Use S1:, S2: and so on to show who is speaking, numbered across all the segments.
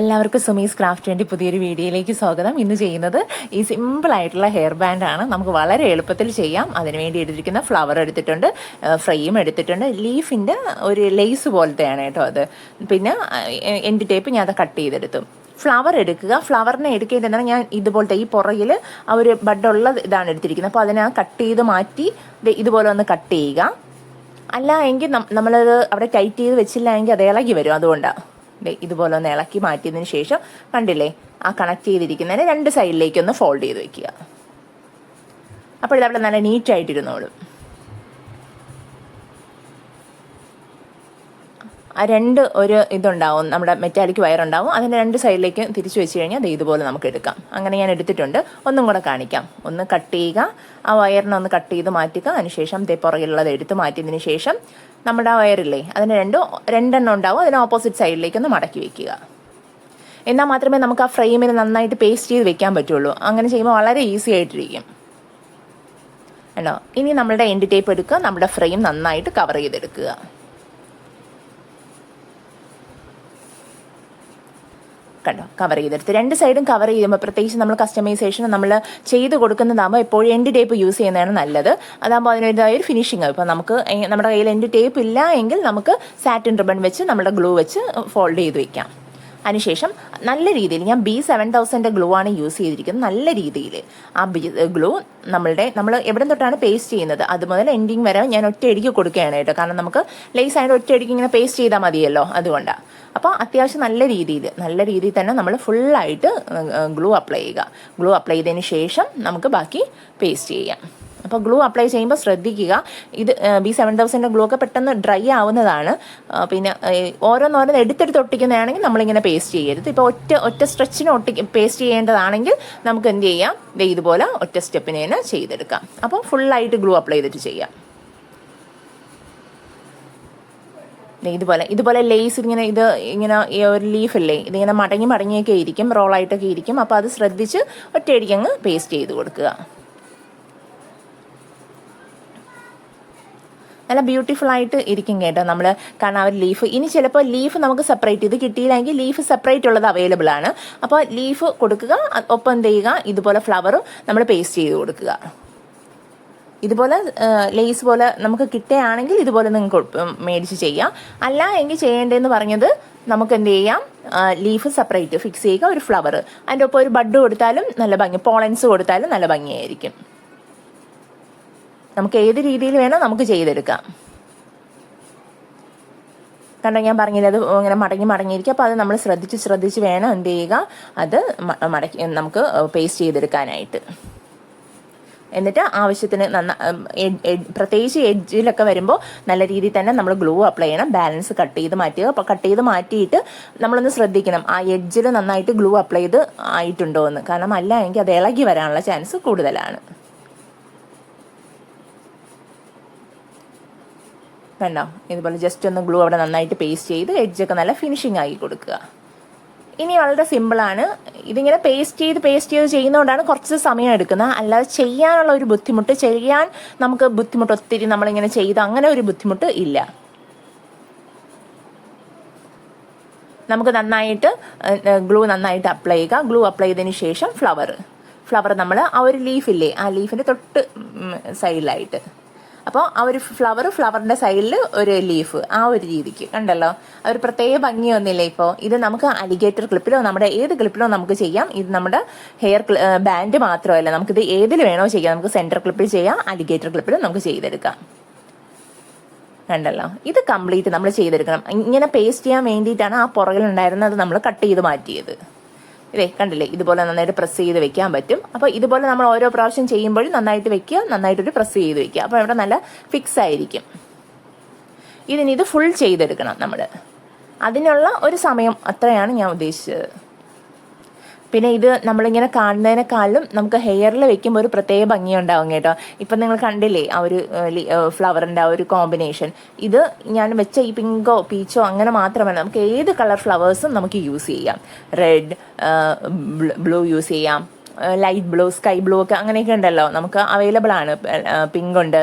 S1: എല്ലാവർക്കും സുമീസ് ക്രാഫ്റ്റ് വേണ്ടി പുതിയൊരു വീഡിയോയിലേക്ക് സ്വാഗതം. ഇന്ന് ചെയ്യുന്നത് ഈ സിമ്പിളായിട്ടുള്ള ഹെയർ ബാൻഡാണ്. നമുക്ക് വളരെ എളുപ്പത്തിൽ ചെയ്യാം. അതിനുവേണ്ടി എടുത്തിരിക്കുന്ന ഫ്ലവർ എടുത്തിട്ടുണ്ട്, ഫ്രെയിം എടുത്തിട്ടുണ്ട്, ലീഫിൻ്റെ ഒരു ലേസ് പോലത്തെയാണ് കേട്ടോ അത്. പിന്നെ എൻഡ് ടേപ്പ് ഞാൻ അത് കട്ട് ചെയ്തെടുത്തു. ഫ്ലവർ എടുക്കുക. ഫ്ലവറിനെ എടുക്കേണ്ടതാണ് ഞാൻ ഇതുപോലത്തെ ഈ പുറകിൽ ആ ഒരു ബഡുള്ള ഇതാണ് എടുത്തിരിക്കുന്നത്. അപ്പോൾ അതിനെ കട്ട് ചെയ്ത് മാറ്റി ഇതുപോലെ ഒന്ന് കട്ട് ചെയ്യുക. അല്ല എങ്കിൽ നമ്മളത് അവിടെ ടൈറ്റ് ചെയ്ത് വെച്ചില്ല എങ്കിൽ അത് ഇളകി വരും. അതുകൊണ്ടാണ് ഇതുപോലെ ഒന്ന് ഇളക്കി മാറ്റിയതിന് ശേഷം കണ്ടില്ലേ, ആ കണക്ട് ചെയ്തിരിക്കുന്നതിന് രണ്ട് സൈഡിലേക്കൊന്ന് ഫോൾഡ് ചെയ്ത് വെക്കുക. അപ്പോൾ ഇതവിടെ നല്ല നീറ്റായിട്ടിരുന്നോളും. ആ ഒരു ഇതുണ്ടാവും, നമ്മുടെ മെറ്റാലിക് വയറുണ്ടാവും. അതിൻ്റെ രണ്ട് സൈഡിലേക്ക് തിരിച്ചു വെച്ച് കഴിഞ്ഞാൽ അത് ഇതുപോലെ നമുക്ക് എടുക്കാം. അങ്ങനെ ഞാൻ എടുത്തിട്ടുണ്ട്. ഒന്നും കൂടെ കാണിക്കാം. ഒന്ന് കട്ട് ചെയ്യുക, ആ വയറിനെ ഒന്ന് കട്ട് ചെയ്ത് മാറ്റുക. അതിനുശേഷം പുറകിലുള്ളത് എടുത്ത് മാറ്റിയതിന് ശേഷം നമ്മുടെ ആ വയറില്ലേ, അതിന് രണ്ടെണ്ണം ഉണ്ടാവും. അതിന് ഓപ്പോസിറ്റ് സൈഡിലേക്കൊന്ന് മടക്കി വെക്കുക. എന്നാൽ മാത്രമേ നമുക്ക് ആ ഫ്രെയിമിന് നന്നായിട്ട് പേസ്റ്റ് ചെയ്ത് വെക്കാൻ പറ്റുള്ളൂ. അങ്ങനെ ചെയ്യുമ്പോൾ വളരെ ഈസി ആയിട്ടിരിക്കും കേട്ടോ. ഇനി നമ്മളുടെ എൻഡ് ടേപ്പ് എടുക്കുക, നമ്മുടെ ഫ്രെയിം നന്നായിട്ട് കവർ ചെയ്തെടുക്കുക. കണ്ടോ, കവർ ചെയ്തെടുത്ത് രണ്ട് സൈഡും കവർ ചെയ്യുമ്പോൾ, പ്രത്യേകിച്ച് നമ്മൾ കസ്റ്റമൈസേഷൻ നമ്മൾ ചെയ്ത് കൊടുക്കുന്നതാകുമ്പോൾ എപ്പോഴും എൻഡ് ടേപ്പ് യൂസ് ചെയ്യുന്നതാണ് നല്ലത്. അതാകുമ്പോൾ അതിൻ്റെതായ ഒരു ഫിനിഷിംഗ് ആവും. ഇപ്പോൾ നമുക്ക് നമ്മുടെ കയ്യിൽ എൻഡ് ടേപ്പ് ഇല്ല എങ്കിൽ നമുക്ക് സാറ്റിൻ റിബൺ വെച്ച് നമ്മുടെ ഗ്ലൂ വെച്ച് ഫോൾഡ് ചെയ്ത് വെക്കാം. അതിനുശേഷം നല്ല രീതിയിൽ ഞാൻ B7000 ഗ്ലൂ ആണ് യൂസ് ചെയ്തിരിക്കുന്നത്. നല്ല രീതിയിൽ ആ ഗ്ലൂ നമ്മൾ എവിടെ തൊട്ടാണ് പേസ്റ്റ് ചെയ്യുന്നത് അതുമുതൽ എൻഡിങ് വരെ ഞാൻ ഒറ്റയടിക്ക് കൊടുക്കുകയാണ് കേട്ടോ. കാരണം നമുക്ക് ലേസ് ആയിട്ട് ഒറ്റയടിക്ക് ഇങ്ങനെ പേസ്റ്റ് ചെയ്താൽ മതിയല്ലോ, അതുകൊണ്ടാണ്. അപ്പോൾ അത്യാവശ്യം നല്ല രീതിയിൽ തന്നെ നമ്മൾ ഫുള്ളായിട്ട് ഗ്ലൂ അപ്ലൈ ചെയ്യുക. ഗ്ലൂ അപ്ലൈ ചെയ്തതിന് ശേഷം നമുക്ക് ബാക്കി പേസ്റ്റ് ചെയ്യാം. അപ്പോൾ ഗ്ലൂ അപ്ലൈ ചെയ്യുമ്പോൾ ശ്രദ്ധിക്കുക, ഇത് B7000 ഗ്ലൂ ഒക്കെ പെട്ടെന്ന് ഡ്രൈ ആവുന്നതാണ്. പിന്നെ ഓരോന്നോരോന്ന് എടുത്തെടുത്ത് ഒട്ടിക്കുന്നതാണെങ്കിൽ നമ്മളിങ്ങനെ പേസ്റ്റ് ചെയ്യരുത്. ഇപ്പോൾ ഒറ്റ സ്ട്രെച്ചിന് പേസ്റ്റ് ചെയ്യേണ്ടതാണെങ്കിൽ നമുക്ക് എന്ത് ചെയ്യാം, ഇതുപോലെ ഒറ്റ സ്റ്റെപ്പിന് തന്നെ ചെയ്തെടുക്കാം. അപ്പോൾ ഫുള്ളായിട്ട് ഗ്ലൂ അപ്ലൈ ചെയ്തിട്ട് ചെയ്യാം. ഇതുപോലെ ലേസ് ഇങ്ങനെ ഒരു ലീഫല്ലേ, ഇതിങ്ങനെ മടങ്ങിയൊക്കെ ഇരിക്കും, റോളായിട്ടൊക്കെ ഇരിക്കും. അപ്പോൾ അത് ശ്രദ്ധിച്ച് ഒറ്റയടിക്ക് അങ്ങ് പേസ്റ്റ് ചെയ്ത് കൊടുക്കുക. നല്ല ബ്യൂട്ടിഫുൾ ആയിട്ട് ഇരിക്കും കേട്ടോ നമ്മൾ. കാരണം ആ ഒരു ലീഫ്, ഇനി ചിലപ്പോൾ ലീഫ് നമുക്ക് സെപ്പറേറ്റ് ചെയ്ത് കിട്ടിയില്ലെങ്കിൽ ലീഫ് സെപ്പറേറ്റ് ഉള്ളത് അവൈലബിൾ ആണ്. അപ്പോൾ ലീഫ് കൊടുക്കുക, ഒപ്പം എന്ത് ചെയ്യുക, ഇതുപോലെ ഫ്ലവർ നമ്മൾ പേസ്റ്റ് ചെയ്ത് കൊടുക്കുക. ഇതുപോലെ ലേസ് പോലെ നമുക്ക് കിട്ടുകയാണെങ്കിൽ ഇതുപോലെ നിങ്ങൾക്ക് മേടിച്ച് ചെയ്യാം. അല്ല എങ്കിൽ ചെയ്യേണ്ടതെന്ന് പറഞ്ഞത് നമുക്ക് എന്ത് ചെയ്യാം, ലീഫ് സെപ്പറേറ്റ് ഫിക്സ് ചെയ്യുക, ഒരു ഫ്ലവർ അതിൻ്റെ ഒപ്പം ഒരു ബഡ് കൊടുത്താലും നല്ല ഭംഗി, പോളൻസ് കൊടുത്താലും നല്ല ഭംഗിയായിരിക്കും. നമുക്ക് ഏത് രീതിയിൽ വേണോ നമുക്ക് ചെയ്തെടുക്കാം. കാരണം ഞാൻ പറഞ്ഞില്ല, അത് ഇങ്ങനെ മടങ്ങിയിരിക്കും. അപ്പോൾ അത് നമ്മൾ ശ്രദ്ധിച്ച് വേണം എന്ത് ചെയ്യുക, അത് നമുക്ക് പേസ്റ്റ് ചെയ്തെടുക്കാനായിട്ട്. എന്നിട്ട് ആവശ്യത്തിന് പ്രത്യേകിച്ച് എഡ്ജിലൊക്കെ വരുമ്പോൾ നല്ല രീതിയിൽ തന്നെ നമ്മൾ ഗ്ലൂ അപ്ലൈ ചെയ്യണം. ബാലൻസ് കട്ട് ചെയ്ത് മാറ്റുക. അപ്പോൾ കട്ട് ചെയ്ത് മാറ്റിയിട്ട് നമ്മളൊന്ന് ശ്രദ്ധിക്കണം ആ എഡ്ജിൽ നന്നായിട്ട് ഗ്ലൂ അപ്ലൈ ചെയ്ത് ആയിട്ടുണ്ടോ എന്ന്. കാരണം അല്ല എങ്കിൽ അത് ഇളകി വരാനുള്ള ചാൻസ് കൂടുതലാണ്. കണ്ടോ, ഇതുപോലെ ജസ്റ്റ് ഒന്ന് ഗ്ലൂ അവിടെ നന്നായിട്ട് പേസ്റ്റ് ചെയ്ത് എഡ്ജൊക്കെ നല്ല ഫിനിഷിംഗ് ആക്കി കൊടുക്കുക. ഇനി വളരെ സിമ്പിളാണ്. ഇതിങ്ങനെ പേസ്റ്റ് ചെയ്ത് ചെയ്യുന്നതുകൊണ്ടാണ് കുറച്ച് സമയം എടുക്കുന്നത്. അല്ലാതെ ചെയ്യാനുള്ള ഒരു ബുദ്ധിമുട്ട്, നമുക്ക് ബുദ്ധിമുട്ട് ഒത്തിരി നമ്മളിങ്ങനെ ചെയ്ത് അങ്ങനെ ഒരു ബുദ്ധിമുട്ട് ഇല്ല. നമുക്ക് നന്നായിട്ട് ഗ്ലൂ നന്നായിട്ട് അപ്ലൈ ചെയ്യുക. ഗ്ലൂ അപ്ലൈ ചെയ്തതിന് ശേഷം ഫ്ലവർ നമ്മൾ ആ ഒരു ലീഫില്ലേ, ആ ലീഫിൻ്റെ തൊട്ട് സൈഡിലായിട്ട്, അപ്പോൾ ആ ഒരു ഫ്ലവറിൻ്റെ സൈഡിൽ ഒരു ലീഫ്, ആ ഒരു രീതിക്ക് കണ്ടല്ലോ. ഒരു പ്രത്യേക ഭംഗിയൊന്നുമില്ല. ഇപ്പോൾ ഇത് നമുക്ക് അലിഗേറ്റർ ക്ലിപ്പിലോ നമ്മുടെ ഏത് ക്ലിപ്പിലോ നമുക്ക് ചെയ്യാം. ഇത് നമ്മുടെ ഹെയർ ബാൻഡ് മാത്രമല്ല, നമുക്കിത് ഏതിൽ വേണോ ചെയ്യാം. നമുക്ക് സെൻറ്റർ ക്ലിപ്പിൽ ചെയ്യാം, അലിഗേറ്റർ ക്ലിപ്പിലും നമുക്ക് ചെയ്തെടുക്കാം. കണ്ടല്ലോ, ഇത് കംപ്ലീറ്റ് നമ്മൾ ചെയ്തെടുക്കണം. ഇങ്ങനെ പേസ്റ്റ് ചെയ്യാൻ വേണ്ടിയിട്ടാണ് ആ പുറകിലുണ്ടായിരുന്നത് നമ്മൾ കട്ട് ചെയ്ത് മാറ്റിയത്. കണ്ടില്ലേ, ഇതുപോലെ നന്നായിട്ട് പ്രസ് ചെയ്ത് വെക്കാൻ പറ്റും. അപ്പോൾ ഇതുപോലെ നമ്മൾ ഓരോ പ്രാവശ്യം ചെയ്യുമ്പോഴും നന്നായിട്ട് വെക്കുക, നന്നായിട്ടൊരു പ്രസ് ചെയ്ത് വെക്കുക. അപ്പോൾ ഇവിടെ നല്ല ഫിക്സ് ആയിരിക്കും. ഇത് ഫുൾ ചെയ്തെടുക്കണം നമ്മൾ. അതിനുള്ള ഒരു സമയം അത്രയാണ് ഞാൻ ഉദ്ദേശിച്ചത്. പിന്നെ ഇത് നമ്മളിങ്ങനെ കാണുന്നതിനേക്കാളും നമുക്ക് ഹെയറിൽ വെക്കുമ്പോൾ ഒരു പ്രത്യേക ഭംഗിയുണ്ടാവും കേട്ടോ. ഇപ്പം നിങ്ങൾ കണ്ടില്ലേ ആ ഒരു ഫ്ലവറിൻ്റെ ആ ഒരു കോമ്പിനേഷൻ. ഇത് ഞാൻ വെച്ച ഈ പിങ്കോ പീച്ചോ അങ്ങനെ മാത്രമല്ല, നമുക്ക് ഏത് കളർ ഫ്ലവേഴ്സും നമുക്ക് യൂസ് ചെയ്യാം. റെഡ്, ബ്ലൂ യൂസ് ചെയ്യാം, ലൈറ്റ് ബ്ലൂ, സ്കൈ ബ്ലൂ ഒക്കെ അങ്ങനെയൊക്കെ ഉണ്ടല്ലോ, നമുക്ക് അവൈലബിൾ ആണ്. പിങ്ക് ഉണ്ട്,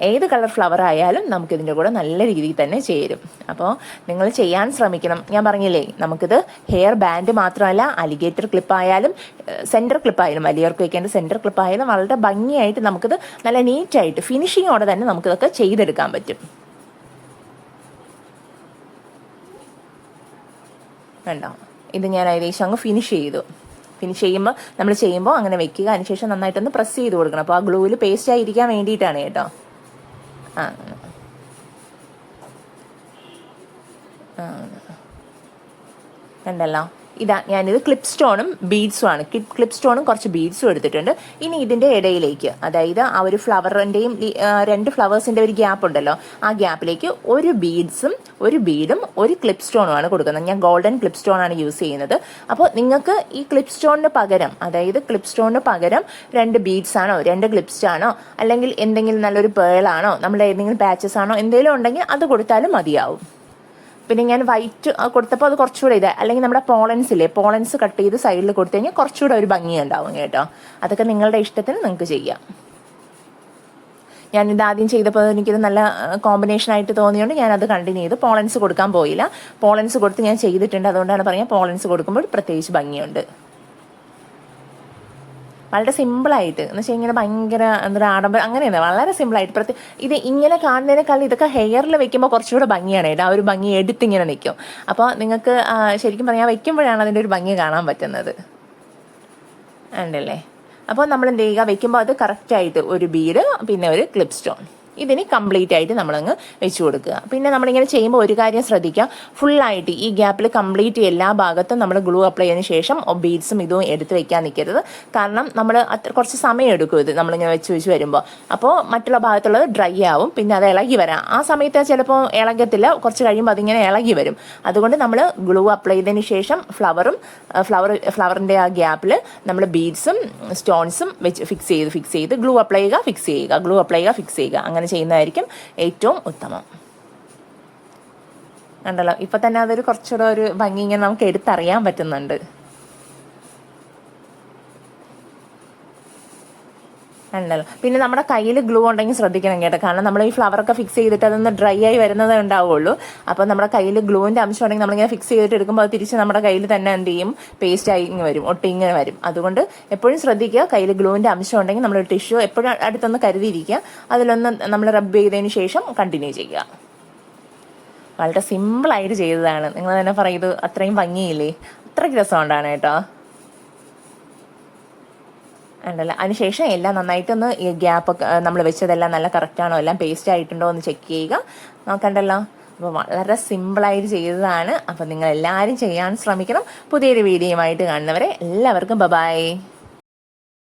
S1: ഏത് കളർ ഫ്ലവർ ആയാലും നമുക്കിതിൻ്റെ കൂടെ നല്ല രീതിയിൽ തന്നെ ചേരും. അപ്പോൾ നിങ്ങൾ ചെയ്യാൻ ശ്രമിക്കണം. ഞാൻ പറഞ്ഞില്ലേ, നമുക്കിത് ഹെയർ ബാൻഡ് മാത്രമല്ല, അലിഗേറ്റർ ക്ലിപ്പായാലും സെൻറ്റർ ക്ലിപ്പായാലും, വലിയവർക്ക് വയ്ക്കേണ്ട സെൻറ്റർ ക്ലിപ്പായാലും വളരെ ഭംഗിയായിട്ട് നമുക്കിത് നല്ല നീറ്റായിട്ട് ഫിനിഷിങ്ങോടെ തന്നെ നമുക്കിതൊക്കെ ചെയ്തെടുക്കാൻ പറ്റും. വേണ്ട, ഇത് ഞാൻ ഏകദേശം അങ്ങ് ഫിനിഷ് ചെയ്തു. ഫിനിഷ് ചെയ്യുമ്പോൾ അങ്ങനെ വെക്കുക. അതിനുശേഷം നന്നായിട്ടൊന്ന് പ്രസ് ചെയ്ത് കൊടുക്കണം. അപ്പോൾ ആ ഗ്ലൂവിൽ പേസ്റ്റ് ആയിരിക്കാൻ വേണ്ടിയിട്ടാണ് കേട്ടോ. കണ്ടല്ലോ, ഇതാ ഞാനിത് ക്ലിപ്പ് സ്റ്റോണും ബീഡ്സും ആണ്. ക്ലിപ്പ് സ്റ്റോണും കുറച്ച് ബീഡ്സും എടുത്തിട്ടുണ്ട്. ഇനി ഇതിൻ്റെ ഇടയിലേക്ക്, അതായത് ആ ഒരു ഫ്ലവറിൻ്റെയും 2 ഫ്ലവേഴ്സിൻ്റെ ഒരു ഗ്യാപ്പ് ഉണ്ടല്ലോ, ആ ഗ്യാപ്പിലേക്ക് ഒരു ബീഡും ഒരു ക്ലിപ്പ് സ്റ്റോണുമാണ് കൊടുക്കുന്നത്. ഞാൻ ഗോൾഡൻ ക്ലിപ്പ് സ്റ്റോൺ ആണ് യൂസ് ചെയ്യുന്നത്. അപ്പോൾ നിങ്ങൾക്ക് ഈ ക്ലിപ്പ് സ്റ്റോണിന് പകരം, അതായത് ക്ലിപ്പ് സ്റ്റോണിന് പകരം 2 ബീഡ്സ് ആണോ, 2 ക്ലിപ്സ് ആണോ, അല്ലെങ്കിൽ എന്തെങ്കിലും നല്ലൊരു പേളാണോ, നമ്മുടെ ഏതെങ്കിലും പാച്ചസ് ആണോ എന്തെങ്കിലും ഉണ്ടെങ്കിൽ അത് കൊടുത്താലും മതിയാവും. പിന്നെ ഞാൻ വൈറ്റ് കൊടുത്തപ്പോൾ അത് കുറച്ചുകൂടെ ഇതായി. അല്ലെങ്കിൽ നമ്മുടെ പോളൻസ് കട്ട് ചെയ്ത് സൈഡിൽ കൊടുത്തു കഴിഞ്ഞാൽ കുറച്ചുകൂടെ ഒരു ഭംഗി ഉണ്ടാവും കേട്ടോ. അതൊക്കെ നിങ്ങളുടെ ഇഷ്ടത്തിന് നിങ്ങൾക്ക് ചെയ്യാം. ഞാനിത് ആദ്യം ചെയ്തപ്പോൾ എനിക്കിത് നല്ല കോമ്പിനേഷനായിട്ട് തോന്നിയുകൊണ്ട് ഞാനത് കണ്ടിന്യൂ ചെയ്ത് പോളൻസ് കൊടുക്കാൻ പോയില്ല. പോളൻസ് കൊടുത്ത് ഞാൻ ചെയ്തിട്ടുണ്ട്. അതുകൊണ്ടാണ് പറയാം, പോളൻസ് കൊടുക്കുമ്പോൾ പ്രത്യേകിച്ച് ഭംഗിയുണ്ട്. വളരെ സിമ്പിളായിട്ട് എന്ന് വെച്ചാൽ ഇങ്ങനെ ഭയങ്കര എന്താ ആഡംബരം അങ്ങനെയാണ്, വളരെ സിമ്പിളായിട്ട്. ഇത് ഇങ്ങനെ കാണുന്നതിനേക്കാൾ ഇതൊക്കെ ഹെയറിൽ വെക്കുമ്പോൾ കുറച്ചുകൂടെ ഭംഗിയാണ് കേട്ടോ. ആ ഒരു ഭംഗി എടുത്തിങ്ങനെ നിൽക്കും. അപ്പോൾ നിങ്ങൾക്ക് ശരിക്കും പറഞ്ഞാൽ വയ്ക്കുമ്പോഴാണ് അതിൻ്റെ ഒരു ഭംഗി കാണാൻ പറ്റുന്നത്. ഉണ്ടല്ലേ? അപ്പോൾ നമ്മൾ എന്ത് ചെയ്യുക, വെക്കുമ്പോൾ അത് കറക്റ്റായിട്ട് ഒരു ബീഡ് പിന്നെ ഒരു ക്ലിപ്പ് സ്റ്റോൺ ഇതിന് കംപ്ലീറ്റ് ആയിട്ട് നമ്മളങ്ങ് വെച്ച് കൊടുക്കുക. പിന്നെ നമ്മളിങ്ങനെ ചെയ്യുമ്പോൾ ഒരു കാര്യം ശ്രദ്ധിക്കുക, ഫുള്ളായിട്ട് ഈ ഗ്യാപ്പിൽ കംപ്ലീറ്റ് എല്ലാ ഭാഗത്തും നമ്മൾ ഗ്ലൂ അപ്ലൈ ചെയ്തതിന് ശേഷം ബീഡ്സും ഇതും എടുത്ത് വെക്കാൻ നിൽക്കരുത്. കാരണം നമ്മൾ കുറച്ച് സമയം എടുക്കും ഇത് നമ്മളിങ്ങനെ വെച്ച് വരുമ്പോൾ. അപ്പോൾ മറ്റുള്ള ഭാഗത്തുള്ളത് ഡ്രൈ ആവും, പിന്നെ അത് ഇളകി വരാം. ആ സമയത്ത് ചിലപ്പോൾ ഇളകത്തില്ല, കുറച്ച് കഴിയുമ്പോൾ അതിങ്ങനെ ഇളകി വരും. അതുകൊണ്ട് നമ്മൾ ഗ്ലൂ അപ്ലൈ ചെയ്തതിന് ശേഷം ഫ്ലവറിൻ്റെ ആ ഗ്യാപ്പിൽ നമ്മൾ ബീഡ്സും സ്റ്റോൺസും വെച്ച് ഫിക്സ് ചെയ്ത് ഗ്ലൂ അപ്ലൈ ചെയ്യുക, ഫിക്സ് ചെയ്യുക. അങ്ങനെ ചെയ്യുന്നതായിരിക്കും ഏറ്റവും ഉത്തമം. കണ്ടല്ലോ, ഇപ്പൊ തന്നെ അതൊരു കുറച്ചുകൂടെ ഒരു ഭംഗി ഇങ്ങനെ നമുക്ക് എടുത്തറിയാൻ പറ്റുന്നുണ്ട്. ഉണ്ടല്ലോ. പിന്നെ നമ്മുടെ കയ്യിൽ ഗ്ലൂ ഉണ്ടെങ്കിൽ ശ്രദ്ധിക്കണം കേട്ടോ. കാരണം നമ്മൾ ഈ ഫ്ലവറൊക്കെ ഫിക്സ് ചെയ്തിട്ട് അതൊന്ന് ഡ്രൈ ആയി വരുന്നതേ ഉണ്ടാവുള്ളൂ. അപ്പോൾ നമ്മുടെ കയ്യിൽ ഗ്ലൂവിൻ്റെ അംശം ഉണ്ടെങ്കിൽ നമ്മളിങ്ങനെ ഫിക്സ് ചെയ്തിട്ട് എടുക്കുമ്പോൾ അത് തിരിച്ച് നമ്മുടെ കയ്യിൽ തന്നെ എന്ത് ചെയ്യും, പേസ്റ്റ് ആയി വരും, ഇങ്ങനെ വരും. അതുകൊണ്ട് എപ്പോഴും ശ്രദ്ധിക്കുക, കയ്യിൽ ഗ്ലൂവിൻ്റെ അംശം ഉണ്ടെങ്കിൽ നമ്മൾ ടിഷ്യൂ എപ്പോഴും അടുത്തൊന്ന് കരുതിയിരിക്കുക. അതിലൊന്ന് നമ്മൾ റബ്ബ് ചെയ്തതിന് ശേഷം കണ്ടിന്യൂ ചെയ്യുക. വളരെ സിമ്പിളായിട്ട് ചെയ്തതാണ്. നിങ്ങൾ തന്നെ പറയുന്നത് അത്രയും ഭംഗിയില്ലേ, അത്രയ്ക്ക് രസമുണ്ടാണ് കേട്ടോ. ഉണ്ടല്ലോ. അതിനുശേഷം എല്ലാം നന്നായിട്ടൊന്ന് ഈ ഗ്യാപ്പൊക്കെ നമ്മൾ വെച്ചതെല്ലാം നല്ല കറക്റ്റാണോ, എല്ലാം പേസ്റ്റ് ആയിട്ടുണ്ടോ എന്ന് ചെക്ക് ചെയ്യുക. നോക്കണ്ടല്ലോ. അപ്പോൾ വളരെ സിമ്പിളായിട്ട് ചെയ്തതാണ്. അപ്പോൾ നിങ്ങൾ എല്ലാവരും ചെയ്യാൻ ശ്രമിക്കണം. പുതിയൊരു വീഡിയോയുമായിട്ട് കാണുന്നവരെ എല്ലാവർക്കും ബൈ.